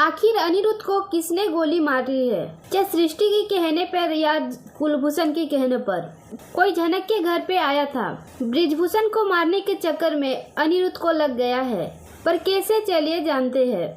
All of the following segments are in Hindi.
आखिर अनिरुद्ध को किसने गोली मारी है? क्या सृष्टि के कहने पर या कुलभूषण के कहने पर? कोई झनक के घर पे आया था। ब्रिजभूषण को मारने के चक्कर में अनिरुद्ध को लग गया है, पर कैसे चलिए जानते हैं।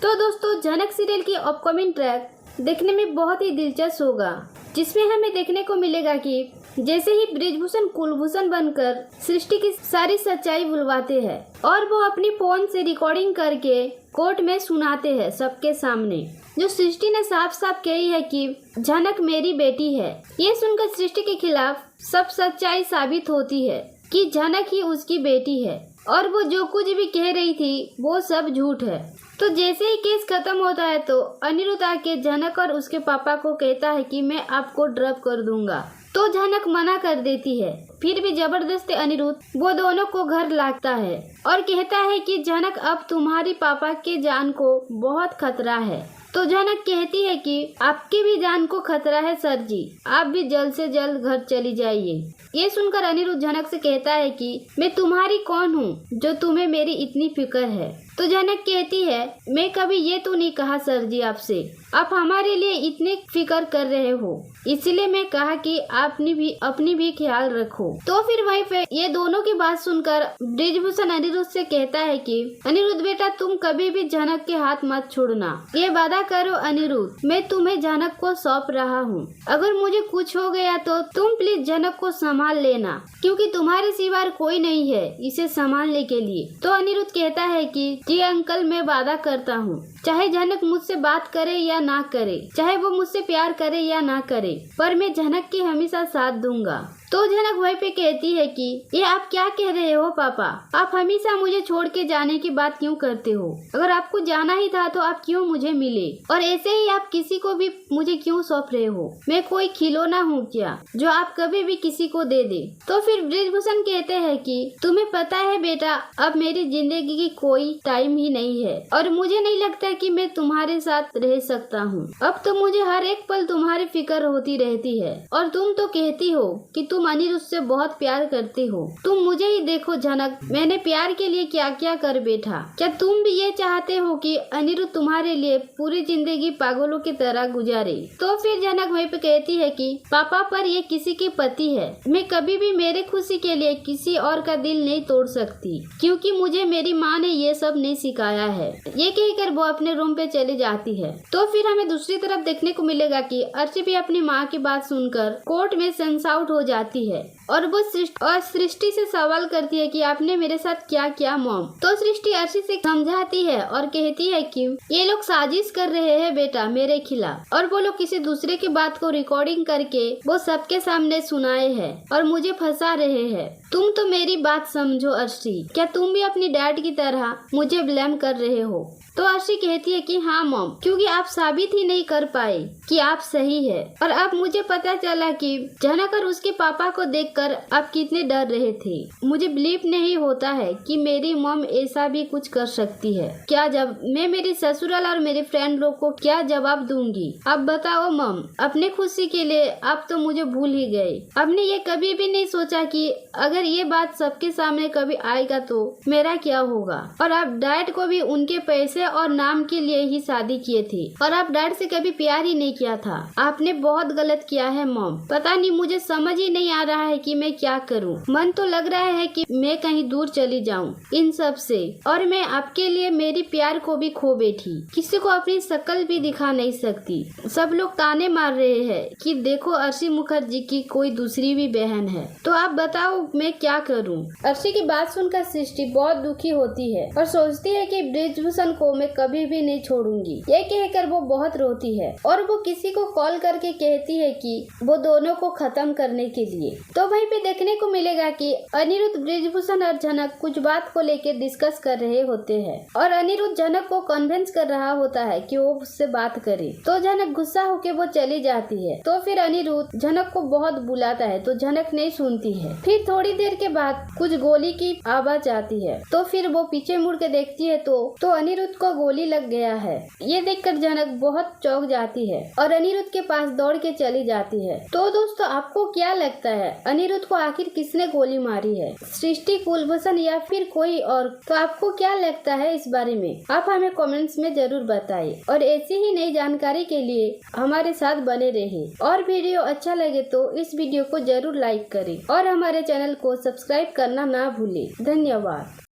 तो दोस्तों, झनक सीरियल की अपकमिंग ट्रैक देखने में बहुत ही दिलचस्प होगा, जिसमें हमें देखने को मिलेगा कि जैसे ही ब्रिजभूषण कुलभूषण बनकर सृष्टि की सारी सच्चाई बुलवाते हैं और वो अपनी फोन से रिकॉर्डिंग करके कोर्ट में सुनाते हैं सबके सामने, जो सृष्टि ने साफ साफ कही है कि झनक मेरी बेटी है। ये सुनकर सृष्टि के खिलाफ सब सच्चाई साबित होती है कि झनक ही उसकी बेटी है और वो जो कुछ भी कह रही थी वो सब झूठ है। तो जैसे ही केस खत्म होता है तो अनिरुद्ध आके झनक और उसके पापा को कहता है कि मैं आपको ड्रॉप कर दूंगा, तो झनक मना कर देती है। फिर भी जबरदस्ती अनिरुद्ध वो दोनों को घर लाता है और कहता है कि झनक अब तुम्हारी पापा के जान को बहुत खतरा है। तो झनक कहती है कि आपकी भी जान को खतरा है सर जी, आप भी जल्द से जल्द घर चली जाइए। ये सुनकर अनिरुद्ध झनक से कहता है कि मैं तुम्हारी कौन हूँ जो तुम्हें मेरी इतनी फिक्र है। तो झनक कहती है, मैं कभी ये तो नहीं कहा सर जी आपसे, आप हमारे लिए इतने फिक्र कर रहे हो, इसलिए मैं कहा कि आपने भी अपनी भी ख्याल रखो। तो फिर वहीं पे ये दोनों की बात सुनकर ब्रिजभूषण अनिरुद्ध से कहता है कि अनिरुद्ध बेटा, तुम कभी भी झनक के हाथ मत छोड़ना, ये वादा करो अनिरुद्ध, मैं तुम्हें झनक को सौंप रहा हूँ। अगर मुझे कुछ हो गया तो तुम प्लीज झनक को संभाल लेना, क्योंकि तुम्हारे सिवा कोई नहीं है इसे संभालने के लिए। तो अनिरुद्ध कहता है कि जी अंकल, मैं वादा करता हूँ, चाहे झनक मुझसे बात करे या ना करे, चाहे वो मुझसे प्यार करे या ना करे, पर मैं झनक की हमेशा साथ दूंगा। तो झनक वहीं पे कहती है कि ये आप क्या कह रहे हो पापा, आप हमेशा मुझे छोड़ के जाने की बात क्यों करते हो? अगर आपको जाना ही था तो आप क्यों मुझे मिले, और ऐसे ही आप किसी को भी मुझे क्यों सौंप रहे हो? मैं कोई खिलौना हूँ क्या जो आप कभी भी किसी को दे दे? तो फिर ब्रिजभूषण कहते हैं कि तुम्हें पता है बेटा, अब मेरी जिंदगी की कोई टाइम ही नहीं है और मुझे नहीं लगता कि मैं तुम्हारे साथ रह सकता हूँ। अब तो मुझे हर एक पल तुम्हारी फिक्र होती रहती है, और तुम तो कहती हो कि तुम अनिरुद्ध से बहुत प्यार करते हो। तुम मुझे ही देखो झनक, मैंने प्यार के लिए क्या क्या कर बैठा। क्या तुम भी ये चाहते हो कि अनिरुद्ध तुम्हारे लिए पूरी जिंदगी पागलों की तरह गुजारे? तो फिर झनक वहीं पे कहती है कि पापा, पर ये किसी के पति है, मैं कभी भी मेरे खुशी के लिए किसी और का दिल नहीं तोड़ सकती, क्योंकि मुझे मेरी माँ ने ये सब नहीं सिखाया है। ये कहकर वो अपने रूम पे चली जाती है। तो फिर हमें दूसरी तरफ देखने को मिलेगा कि अर्ची भी अपनी माँ की बात सुनकर कोर्ट में सेंस आउट हो जाती है और वो सृष्टि से सवाल करती है कि आपने मेरे साथ क्या किया मॉम। तो सृष्टि अर्ची से समझाती है और कहती है कि ये लोग साजिश कर रहे हैं बेटा मेरे खिलाफ, और वो लोग किसी दूसरे की बात को रिकॉर्डिंग करके वो सबके सामने सुनाए हैं और मुझे फंसा रहे हैं। तुम तो मेरी बात समझो अर्ची, क्या तुम भी अपनी डैड की तरह मुझे ब्लेम कर रहे हो? तो अर्ची कहती है कि हाँ मॉम, क्योंकि आप साबित ही नहीं कर पाए कि आप सही है, और अब मुझे पता चला कि झनक और उसके पापा को देखकर आप कितने डर रहे थे। मुझे बिलीव नहीं होता है कि मेरी मॉम ऐसा भी कुछ कर सकती है। क्या जब मैं मेरी ससुराल और मेरे फ्रेंड लोग को क्या जवाब दूंगी? अब बताओ मॉम, अपने खुशी के लिए आप तो मुझे भूल ही गए। आपने ये कभी भी नहीं सोचा कि अगर ये बात सबके सामने कभी आएगा तो मेरा क्या होगा? और आप डैड को भी उनके पैसे और नाम के लिए ही शादी किए थे, और आप डैड से कभी प्यार ही नहीं किया था। आपने बहुत गलत किया है मॉम। पता नहीं, मुझे समझ ही नहीं आ रहा है कि मैं क्या करूं। मन तो लग रहा है कि मैं कहीं दूर चली जाऊं इन सब से, और मैं आपके लिए मेरी प्यार को भी खो बैठी, किसी को अपनी शक्ल भी दिखा नहीं सकती। सब लोग ताने मार रहे हैं कि देखो अर्ची मुखर्जी की कोई दूसरी भी बहन है। तो आप बताओ मैं क्या करूं? अर्ची की बात सुनकर सृष्टि बहुत दुखी होती है और सोचती है कि ब्रिजभूषण को मैं कभी भी नहीं छोड़ूंगी। ये कहकर वो बहुत रोती है और वो किसी को कॉल करके कहती है कि वो दोनों को खत्म करने के लिए। तो वहीं पे देखने को मिलेगा कि अनिरुद्ध, ब्रिजभूषण और झनक कुछ बात को लेकर डिस्कस कर रहे होते हैं, और अनिरुद्ध झनक को कन्विंस कर रहा होता है कि वो उससे बात करे। तो झनक गुस्सा होकर वो चली जाती है। तो फिर अनिरुद्ध झनक को बहुत बुलाता है, तो झनक नहीं सुनती है। फिर थोड़ी देर के बाद कुछ गोली की आवाज आती है। तो फिर वो पीछे मुड़ के देखती है तो अनिरुद्ध को गोली लग गया है। ये देखकर झनक बहुत चौंक जाती है और अनिरुद्ध के पास दौड़ के चली जाती है। तो दोस्तों, आपको क्या लगता लगता है? अनिरुद्ध को आखिर किसने गोली मारी है? सृष्टि, कुलभूषण या फिर कोई और? तो आपको क्या लगता है इस बारे में? आप हमें कमेंट्स में जरूर बताइए और ऐसी ही नई जानकारी के लिए हमारे साथ बने रहिए। और वीडियो अच्छा लगे तो इस वीडियो को जरूर लाइक करें और हमारे चैनल को सब्सक्राइब करना ना भूलें। धन्यवाद।